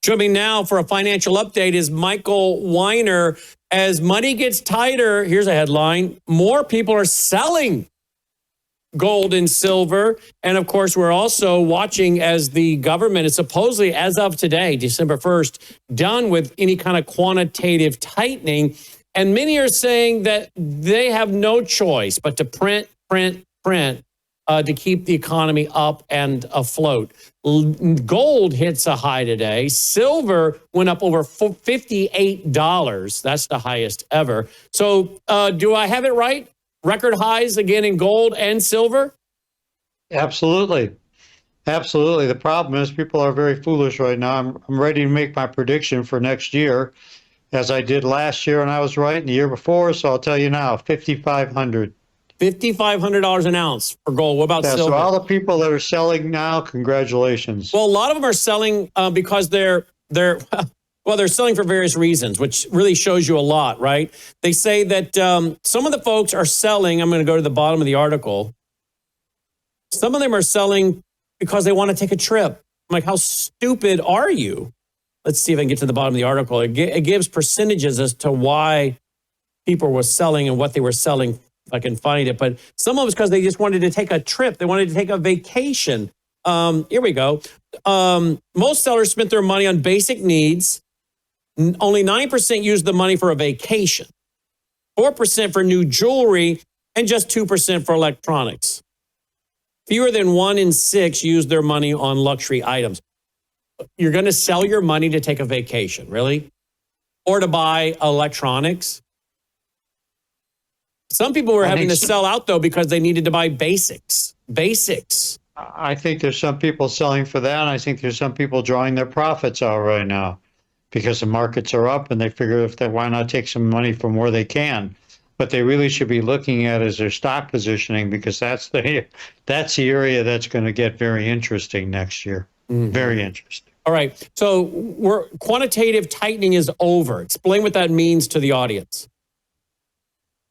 Joining me now for a financial update is Michael Weiner. As money gets tighter, here's a headline: more people are selling gold and silver. And of course, we're also watching as the government is supposedly, as of today, December 1st, done with any kind of quantitative tightening. And many are saying that they have no choice but to print to keep the economy up and afloat. Gold hits a high today. Silver went up over $58. That's the highest ever. So do I have it right? Record highs again in gold and silver? Absolutely. Absolutely. The problem is people are very foolish right now. I'm ready to make my prediction for next year, as I did last year, and I was right, and the year before. So I'll tell you now, $5,500. $5,500 an ounce for gold. What about silver? So all the people that are selling now, congratulations. Well, a lot of them are selling because they're selling for various reasons, which really shows you a lot, right? They say that some of the folks are selling. I'm going to go to the bottom of the article. Some of them are selling because they want to take a trip. I'm like, how stupid are you? Let's see if I can get to the bottom of the article. It gives percentages as to why people were selling and what they were selling, if I can find it. But some of it's because they just wanted to take a trip. They wanted to take a vacation. Here we go. Most sellers spent their money on basic needs. Only 9% used the money for a vacation, 4% for new jewelry, and just 2% for electronics. Fewer than 1 in 6 used their money on luxury items. You're going to sell your money to take a vacation, really? Or to buy electronics? Some people were having to sell out, though, because they needed to buy basics. I think there's some people selling for that, and I think there's some people drawing their profits out right now because the markets are up, and they figure why not take some money from where they can. What they really should be looking at is their stock positioning, because that's the area that's going to get very interesting next year. Mm-hmm. Very interesting. All right. So quantitative tightening is over. Explain what that means to the audience.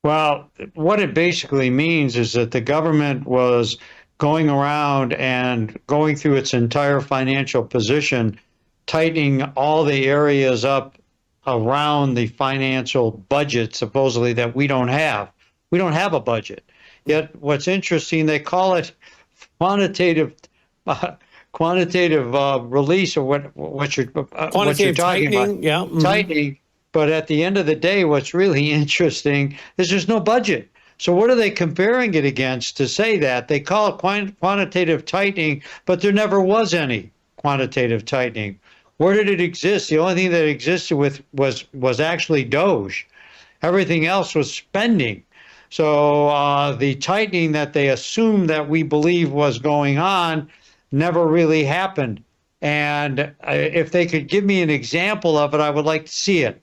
Well, what it basically means is that the government was going around and going through its entire financial position, tightening all the areas up around the financial budget, supposedly, that we don't have. We don't have a budget. Yet what's interesting, they call it quantitative release, or what you're talking tightening, about. Yeah. Mm-hmm. Tightening. But at the end of the day, what's really interesting is there's no budget. So what are they comparing it against to say that? They call it quantitative tightening, but there never was any quantitative tightening. Where did it exist? The only thing that existed was actually Doge. Everything else was spending. So the tightening that they assumed that we believe was going on never really happened. And if they could give me an example of it, I would like to see it,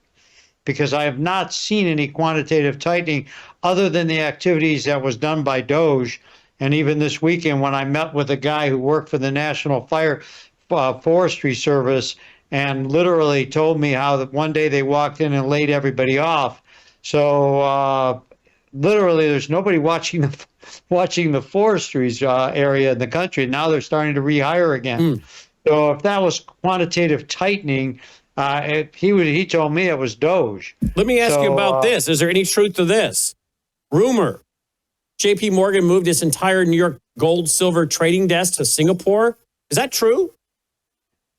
because I have not seen any quantitative tightening other than the activities that was done by Doge. And even this weekend, when I met with a guy who worked for the National Forestry Service, and literally told me how that one day they walked in and laid everybody off. So literally, there's nobody watching the forestries area in the country. Now they're starting to rehire again. So if that was quantitative tightening, he told me it was Doge. Let me ask you about this. Is there any truth to this? Rumor: J.P. Morgan moved its entire New York gold silver trading desk to Singapore. Is that true?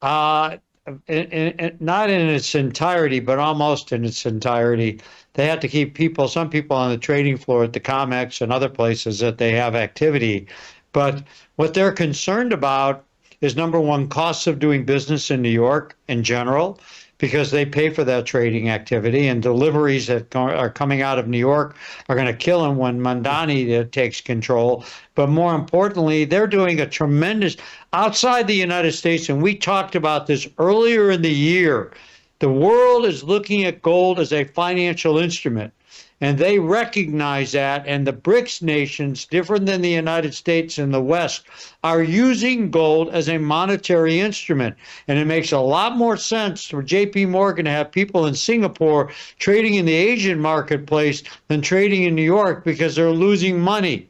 Not in its entirety, but almost in its entirety. They had to keep some people on the trading floor at the COMEX and other places that they have activity. But what they're concerned about is, number one, costs of doing business in New York in general, because they pay for that trading activity, and deliveries that are coming out of New York are going to kill them when Mamdani takes control. But more importantly, they're doing a tremendous, outside the United States, and we talked about this earlier in the year, the world is looking at gold as a financial instrument. And they recognize that, and the BRICS nations, different than the United States and the West, are using gold as a monetary instrument. And it makes a lot more sense for J.P. Morgan to have people in Singapore trading in the Asian marketplace than trading in New York, because they're losing money.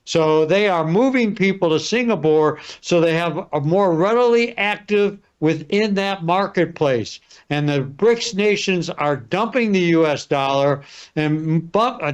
So they are moving people to Singapore so they have a more readily active within that marketplace. And the BRICS nations are dumping the US dollar and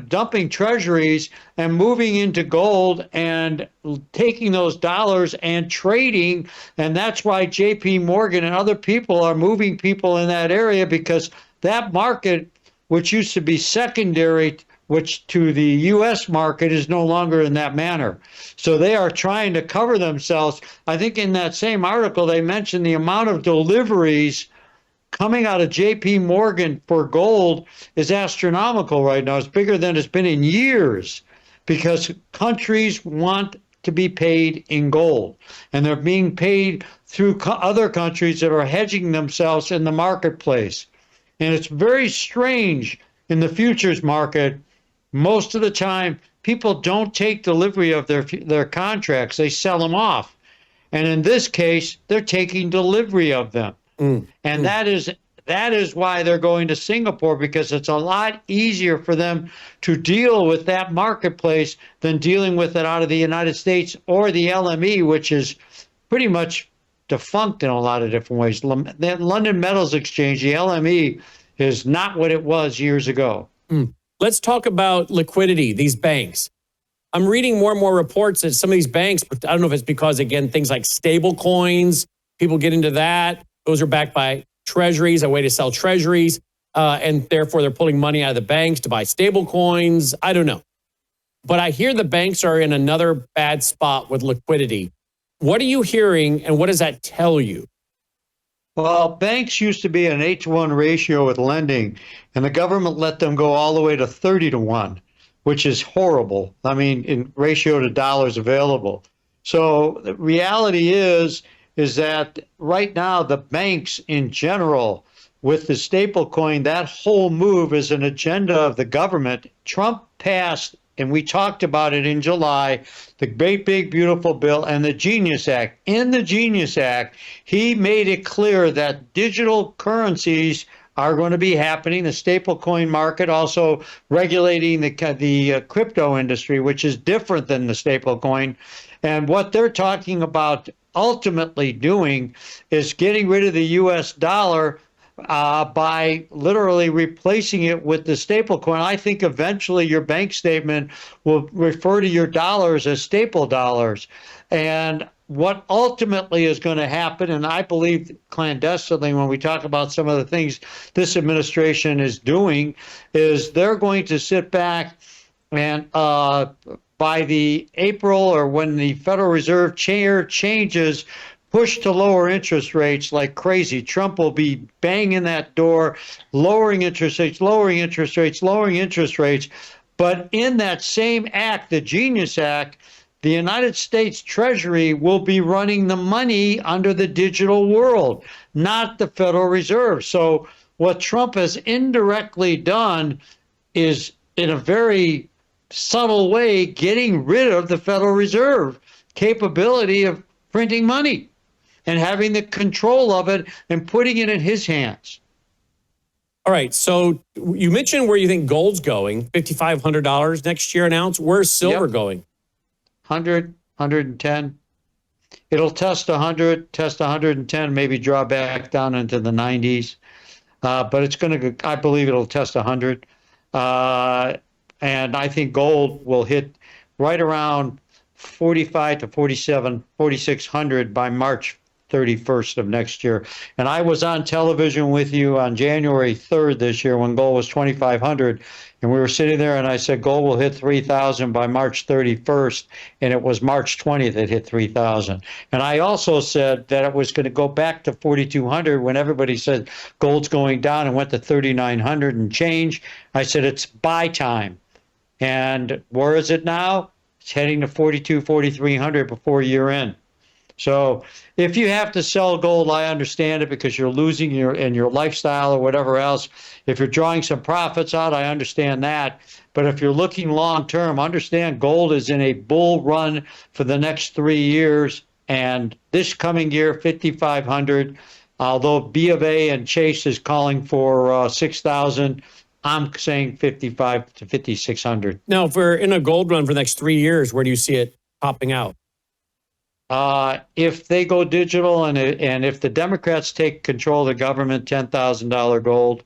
dumping treasuries and moving into gold and taking those dollars and trading. And that's why JP Morgan and other people are moving people in that area, because that market, which used to be secondary which to the U.S. market, is no longer in that manner. So they are trying to cover themselves. I think in that same article, they mentioned the amount of deliveries coming out of JP Morgan for gold is astronomical right now. It's bigger than it's been in years, because countries want to be paid in gold, and they're being paid through other countries that are hedging themselves in the marketplace. And it's very strange in the futures market. Most of the time, people don't take delivery of their contracts. They sell them off. And in this case, they're taking delivery of them. And that is why they're going to Singapore, because it's a lot easier for them to deal with that marketplace than dealing with it out of the United States or the LME, which is pretty much defunct in a lot of different ways. The London Metals Exchange, the LME, is not what it was years ago. Let's talk about liquidity, these banks. I'm reading more and more reports that some of these banks, I don't know if it's because, again, things like stable coins, people get into that. Those are backed by treasuries, a way to sell treasuries, and therefore they're pulling money out of the banks to buy stable coins. I don't know. But I hear the banks are in another bad spot with liquidity. What are you hearing, and what does that tell you? Well, banks used to be an 8-to-1 ratio with lending, and the government let them go all the way to 30-to-1, which is horrible. I mean, in ratio to dollars available. So the reality is that right now the banks in general, with the stable coin, that whole move is an agenda of the government. Trump passed, and we talked about it in July, the great big beautiful bill and the Genius Act. In the Genius Act, he made it clear that digital currencies are going to be happening, the staple coin market, also regulating the crypto industry, which is different than the staple coin. And what they're talking about ultimately doing is getting rid of the US dollar by literally replacing it with the staple coin. I think eventually your bank statement will refer to your dollars as staple dollars. And what ultimately is going to happen, and I believe clandestinely when we talk about some of the things this administration is doing, is they're going to sit back and by the April, or when the Federal Reserve chair changes, push to lower interest rates like crazy. Trump will be banging that door, lowering interest rates, lowering interest rates, lowering interest rates. But in that same act, the Genius Act, the United States Treasury will be running the money under the digital world, not the Federal Reserve. So what Trump has indirectly done is, in a very subtle way, getting rid of the Federal Reserve capability of printing money and having the control of it and putting it in his hands. All right. So you mentioned where you think gold's going, $5,500 next year an ounce. Where's silver going? 100, 110. It'll test 100, test 110, maybe draw back down into the 90s. But it's going to, I believe it'll test 100. And I think gold will hit right around 45 to 47, 4,600 by March 31st of next year. And I was on television with you on January 3rd this year when gold was 2,500. And we were sitting there and I said, gold will hit 3,000 by March 31st. And it was March 20th it hit 3,000. And I also said that it was going to go back to 4,200 when everybody said gold's going down and went to 3,900 and change. I said, it's buy time. And where is it now? It's heading to 42, 4,300 before year end. So if you have to sell gold, I understand it because you're losing your lifestyle or whatever else. If you're drawing some profits out, I understand that. But if you're looking long term, understand gold is in a bull run for the next 3 years. And this coming year, 5,500, although B of A and Chase is calling for 6,000, I'm saying 55 to 5,600. Now, if we're in a gold run for the next 3 years, where do you see it popping out? If they go digital and if the Democrats take control of the government, $10,000 gold.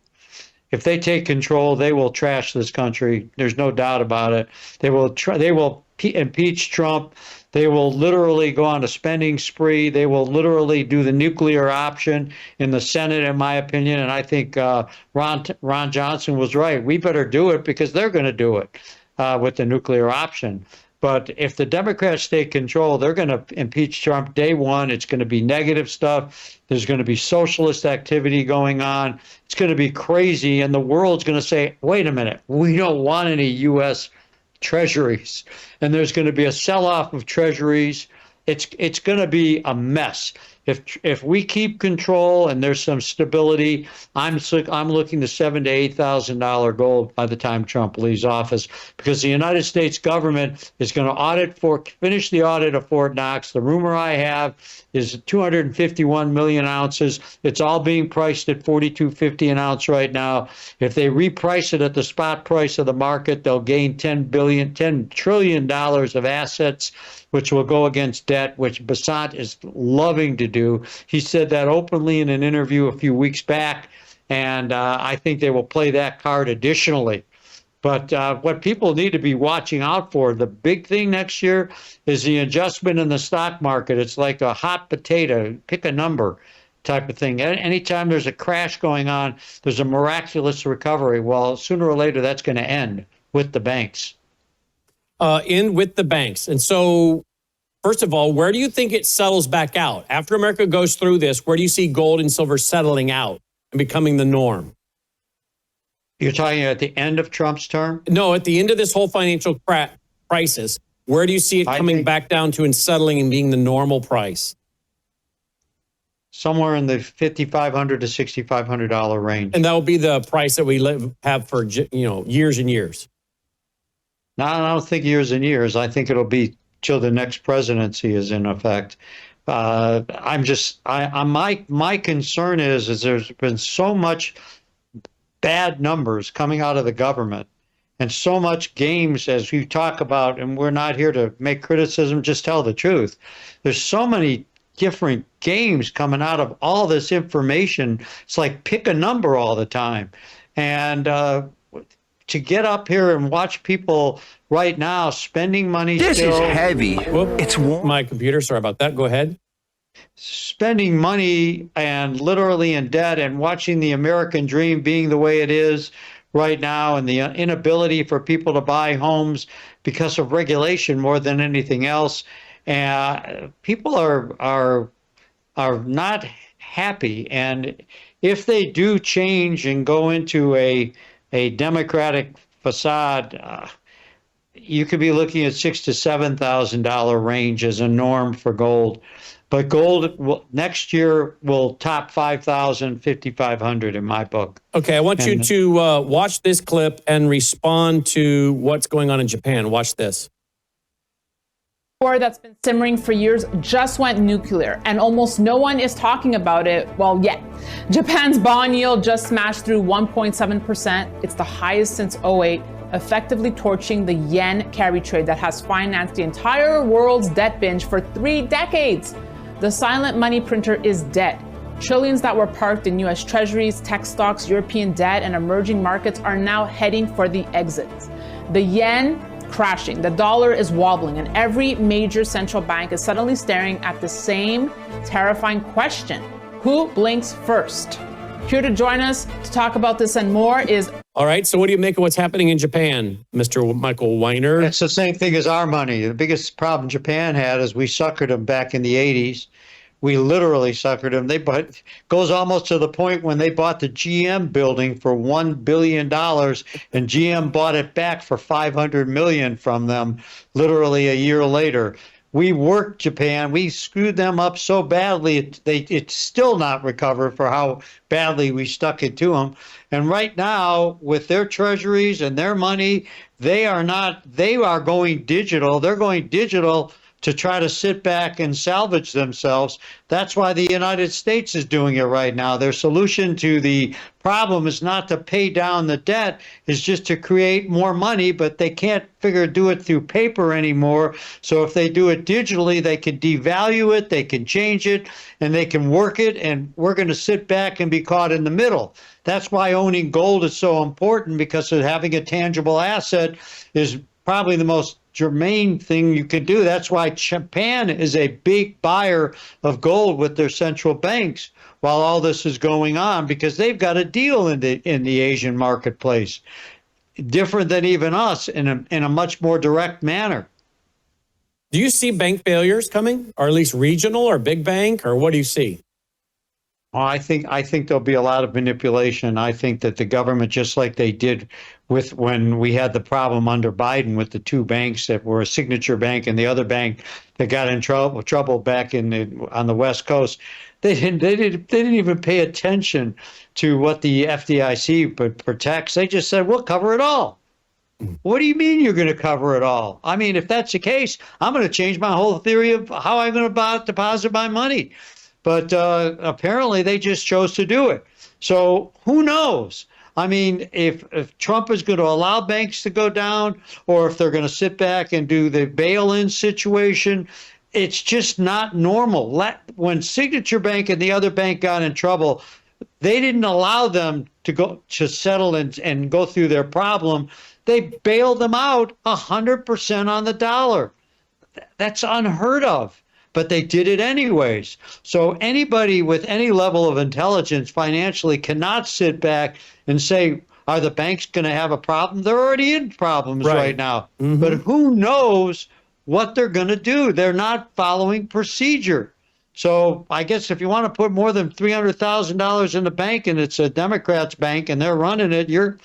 If they take control, they will trash this country. There's no doubt about it. They will impeach Trump. They will literally go on a spending spree. They will literally do the nuclear option in the Senate, in my opinion. And I think Ron Johnson was right. We better do it because they're going to do it with the nuclear option. But if the Democrats take control, they're going to impeach Trump day one. It's going to be negative stuff. There's going to be socialist activity going on. It's going to be crazy. And the world's going to say, wait a minute, we don't want any U.S. treasuries. And there's going to be a sell-off of treasuries. It's going to be a mess. If we keep control and there's some stability, I'm looking to $7,000 to $8,000 gold by the time Trump leaves office, because the United States government is going to finish the audit of Fort Knox. The rumor I have is 251 million ounces. It's all being priced at $42.50 an ounce right now. If they reprice it at the spot price of the market, they'll gain $10 trillion of assets, which will go against debt, which Basant is loving to do. He said that openly in an interview a few weeks back, and I think they will play that card additionally. But what people need to be watching out for, the big thing next year, is the adjustment in the stock market. It's like a hot potato, pick a number type of thing. Anytime there's a crash going on, there's a miraculous recovery. Well, sooner or later, that's going to end with the banks. In with the banks. And so, first of all, where do you think it settles back out? After America goes through this, where do you see gold and silver settling out and becoming the norm? You're talking at the end of Trump's term? No, at the end of this whole financial crisis, where do you see it coming back down to and settling and being the normal price? Somewhere in the $5,500 to $6,500 range. And that will be the price that we have for years and years. No, I don't think years and years. I think it'll be till the next presidency is in effect. My concern is there's been so much bad numbers coming out of the government and so much games, as you talk about, and we're not here to make criticism, just tell the truth. There's so many different games coming out of all this information. It's like pick a number all the time. And to get up here and watch people right now spending money. This is heavy. It's warm. My computer, sorry about that. Go ahead. Spending money and literally in debt, and watching the American dream being the way it is right now, and the inability for people to buy homes because of regulation more than anything else. People are not happy. And if they do change and go into a Democratic facade, you could be looking at $6,000 to $7,000 range as a norm for gold. But gold next year will top 5,000, 5,500 in my book. Okay, I want you to watch this clip and respond to what's going on in Japan. Watch this. War that's been simmering for years just went nuclear, and almost no one is talking about it, well, yet. Japan's bond yield just smashed through 1.7%. It's the highest since 2008, effectively torching the yen carry trade that has financed the entire world's debt binge for 3 decades. The silent money printer is dead. Trillions that were parked in U.S. treasuries, tech stocks, European debt, and emerging markets are now heading for the exits. The yen crashing, the dollar is wobbling, and every major central bank is suddenly staring at the same terrifying question: who blinks first? Here to join us to talk about this and more is... All right, so what do you make of what's happening in Japan, Mr. Michael Weiner? It's the same thing as our money. The biggest problem Japan had is we suckered them back in the 80s. We literally suckered them. Goes almost to the point when they bought the GM building for $1 billion, and GM bought it back for $500 million from them literally a year later. We worked Japan. We screwed them up so badly, it's still not recovered for how badly we stuck it to them. And right now, with their treasuries and their money, they are going digital. They're going digital to try to sit back and salvage themselves. That's why the United States is doing it right now. Their solution to the problem is not to pay down the debt, is just to create more money, but they can't do it through paper anymore. So if they do it digitally, they can devalue it, they can change it, and they can work it, and we're going to sit back and be caught in the middle. That's why owning gold is so important, because of having a tangible asset is probably the most germane thing you could do. That's why Japan is a big buyer of gold with their central banks while all this is going on, because they've got a deal in the Asian marketplace, different than even us, in a much more direct manner. Do you see bank failures coming, or at least regional or big bank, or what do you see? Oh, I think there'll be a lot of manipulation. I think that the government, just like they did with when we had the problem under Biden with the two banks that were a Signature Bank and the other bank that got in trouble back on the West Coast, they didn't even pay attention to what the FDIC protects. They just said, we'll cover it all. What do you mean you're going to cover it all? I mean, if that's the case, I'm going to change my whole theory of how I'm going to deposit my money. But apparently they just chose to do it. So who knows? I mean, if Trump is going to allow banks to go down, or if they're going to sit back and do the bail-in situation, it's just not normal. When Signature Bank and the other bank got in trouble, they didn't allow them to settle and go through their problem. They bailed them out 100% on the dollar. That's unheard of. But they did it anyways. So anybody with any level of intelligence financially cannot sit back and say, are the banks going to have a problem? They're already in problems right now. Mm-hmm. But who knows what they're going to do? They're not following procedure. So I guess if you want to put more than $300,000 in the bank and it's a Democrats bank and they're running it, you're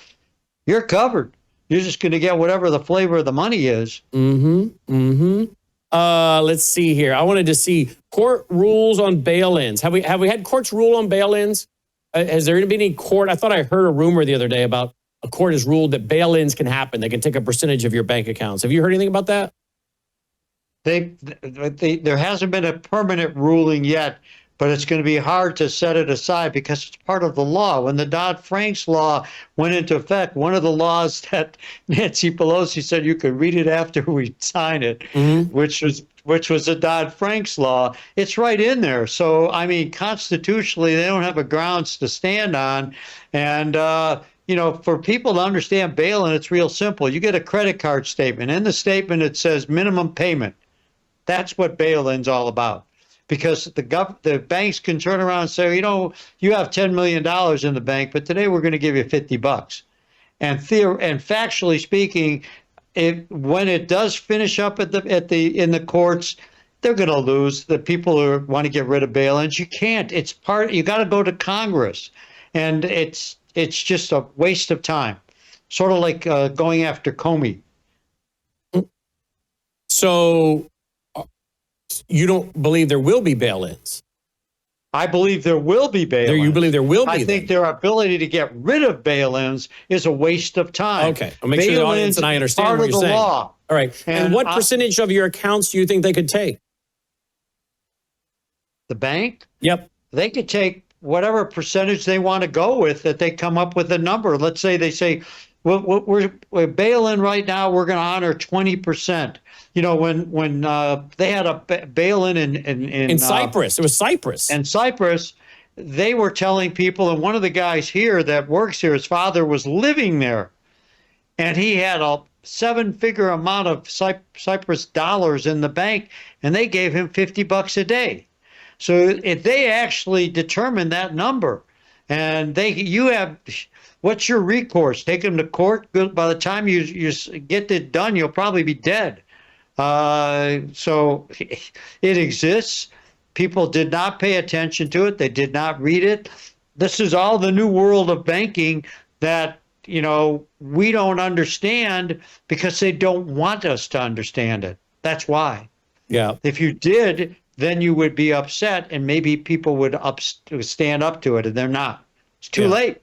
covered. You're just going to get whatever the flavor of the money is. Mm-hmm. Mm-hmm. Let's see here. I wanted to see court rules on bail-ins. Have we had courts rule on bail-ins? Has there been any court? I thought I heard a rumor the other day about a court has ruled that bail-ins can happen. They can take a percentage of your bank accounts. Have you heard anything about that? There hasn't been a permanent ruling yet, but it's going to be hard to set it aside because it's part of the law. When the Dodd-Frank law went into effect, one of the laws that Nancy Pelosi said you could read it after we sign it, mm-hmm. which was the Dodd-Frank law, it's right in there. So, I mean, constitutionally, they don't have a grounds to stand on. And, for people to understand bail-in, it's real simple. You get a credit card statement. In the statement, it says minimum payment. That's what bail-in's all about. Because the banks can turn around and say, you have $10 million in the bank, but today we're going to give you $50. And factually speaking, when it does finish up in the courts, they're going to lose. The people who want to get rid of bail-ins, you can't. You got to go to Congress, and it's just a waste of time. Sort of like going after Comey. So you don't believe there will be bail-ins? I believe there will be bail-ins. You believe there will be? I think their ability to get rid of bail-ins is a waste of time. Okay, I'll make sure the audience and I understand what you're saying. Law. All right, and what percentage of your accounts do you think they could take? The bank? Yep. They could take whatever percentage they want to go with, that they come up with a number. Let's say they say, we're bail-in right now, we're going to honor 20%. When they had a bail-in in Cyprus, it was Cyprus. And Cyprus, they were telling people, and one of the guys here that works here, his father was living there, and he had a 7-figure amount of Cyprus dollars in the bank, and they gave him $50 a day. So if they actually determine that number, and what's your recourse? Take them to court. By the time you get it done, you'll probably be dead. So it exists. People did not pay attention to it. They did not read it. This is all the new world of banking that, we don't understand because they don't want us to understand it. That's why. Yeah. If you did, then you would be upset and maybe people would stand up to it, and they're not. It's too late.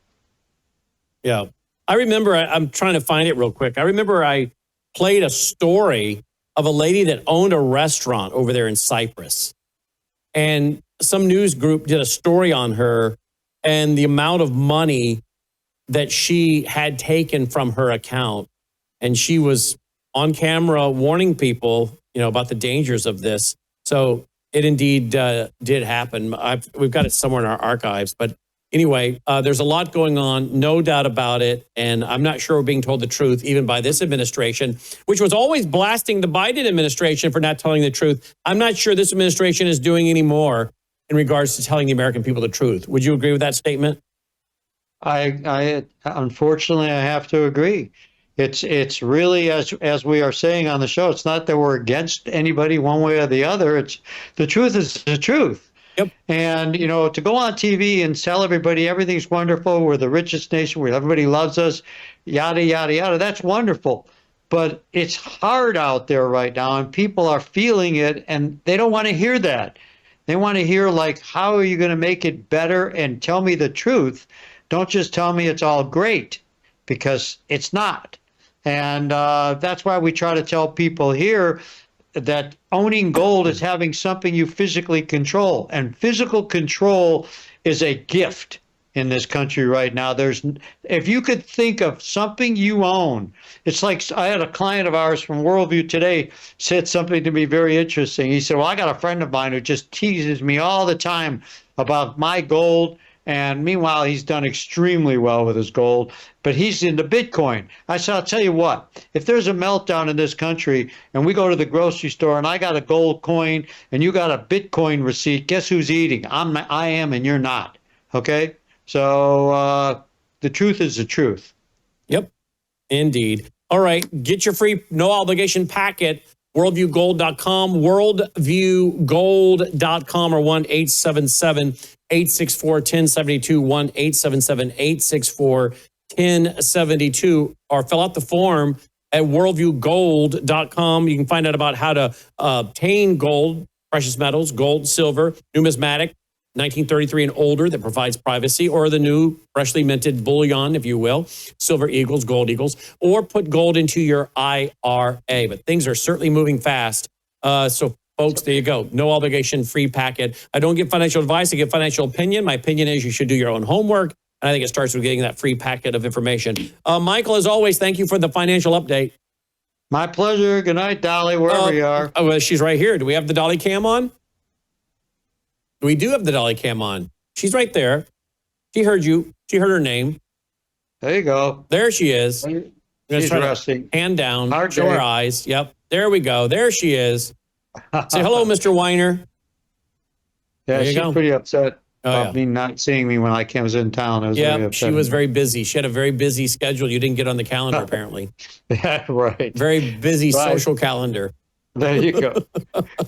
Yeah. I remember, I'm trying to find it real quick. I remember I played a story of a lady that owned a restaurant over there in Cyprus. And some news group did a story on her and the amount of money that she had taken from her account. And she was on camera warning people, about the dangers of this. So it indeed did happen. We've got it somewhere in our archives. But anyway, there's a lot going on, no doubt about it. And I'm not sure we're being told the truth, even by this administration, which was always blasting the Biden administration for not telling the truth. I'm not sure this administration is doing any more in regards to telling the American people the truth. Would you agree with that statement? I unfortunately, I have to agree. It's really, as we are saying on the show, it's not that we're against anybody one way or the other. It's the truth is the truth. Yep. And, to go on TV and tell everybody everything's wonderful, we're the richest nation, where everybody loves us, yada, yada, yada, that's wonderful. But it's hard out there right now, and people are feeling it, and they don't want to hear that. They want to hear, how are you going to make it better, and tell me the truth. Don't just tell me it's all great, because it's not. And that's why we try to tell people here that owning gold is having something you physically control. And physical control is a gift in this country right now. If you could think of something you own, it's like I had a client of ours from Worldview today said something to me very interesting. He said, well, I got a friend of mine who just teases me all the time about my gold. And meanwhile, he's done extremely well with his gold, but he's into Bitcoin. I said, I'll tell you what, if there's a meltdown in this country and we go to the grocery store and I got a gold coin and you got a Bitcoin receipt, guess who's eating? I am, and you're not. Okay? So the truth is the truth. Yep, indeed. All right, get your free no obligation packet. Worldviewgold.com, worldviewgold.com, or 1-877-864-1072, 1-877-864-1072, or fill out the form at worldviewgold.com. You can find out about how to obtain gold, precious metals, gold, silver, numismatic, 1933 and older that provides privacy, or the new freshly minted bullion, if you will, silver eagles, gold eagles, or put gold into your IRA. But things are certainly moving fast. So folks, there you go. No obligation, free packet. I don't give financial advice. I give financial opinion. My opinion is you should do your own homework. And I think it starts with getting that free packet of information. Michael, as always, thank you for the financial update. My pleasure. Good night, Dolly, wherever you are. Oh, well, she's right here. Do we have the Dolly cam on? We do have the Dolly cam on. She's right there. She heard you. She heard her name. There you go. There she is. She's resting. Hand down. Hard show day. her eyes. Yep. There we go. There she is. Say hello, Mr. Weiner. Yeah, There you she's go. pretty upset about yeah. me not seeing me when I was in town. I was very Yeah, upset. she was very busy. She had a very busy schedule. You didn't get on the calendar, apparently. Yeah, right. Very busy Right. social calendar. There you go.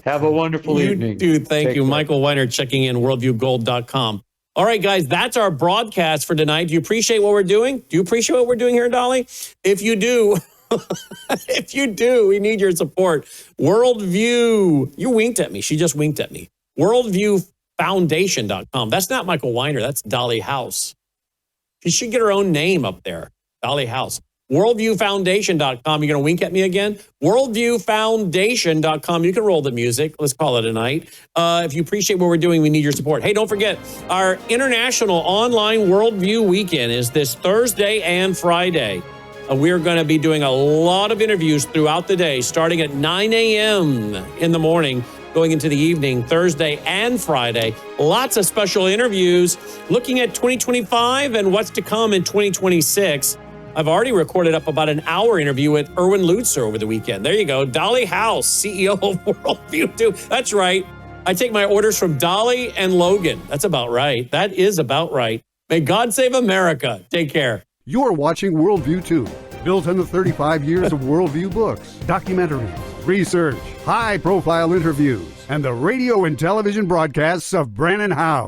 Have a wonderful evening. You do. Thank Take you. care. Michael Weiner checking in, worldviewgold.com. All right, guys, that's our broadcast for tonight. Do you appreciate what we're doing? Do you appreciate what we're doing here, Dolly? If you do, we need your support. Worldview. You winked at me. She just winked at me. Worldviewfoundation.com. That's not Michael Weiner. That's Dolly House. She should get her own name up there. Dolly House. Worldviewfoundation.com. You're going to wink at me again? Worldviewfoundation.com. You can roll the music. Let's call it a night. If you appreciate what we're doing, we need your support. Hey, don't forget, our International Online Worldview Weekend is this Thursday and Friday. We're going to be doing a lot of interviews throughout the day, starting at 9 a.m. in the morning, going into the evening, Thursday and Friday. Lots of special interviews looking at 2025 and what's to come in 2026. I've already recorded up about an hour interview with Erwin Lutzer over the weekend. There you go. Dolly House, CEO of Worldview 2. That's right. I take my orders from Dolly and Logan. That's about right. That is about right. May God save America. Take care. You're watching Worldview 2, built on the 35 years of Worldview books, documentaries, research, high-profile interviews, and the radio and television broadcasts of Brannon Howse.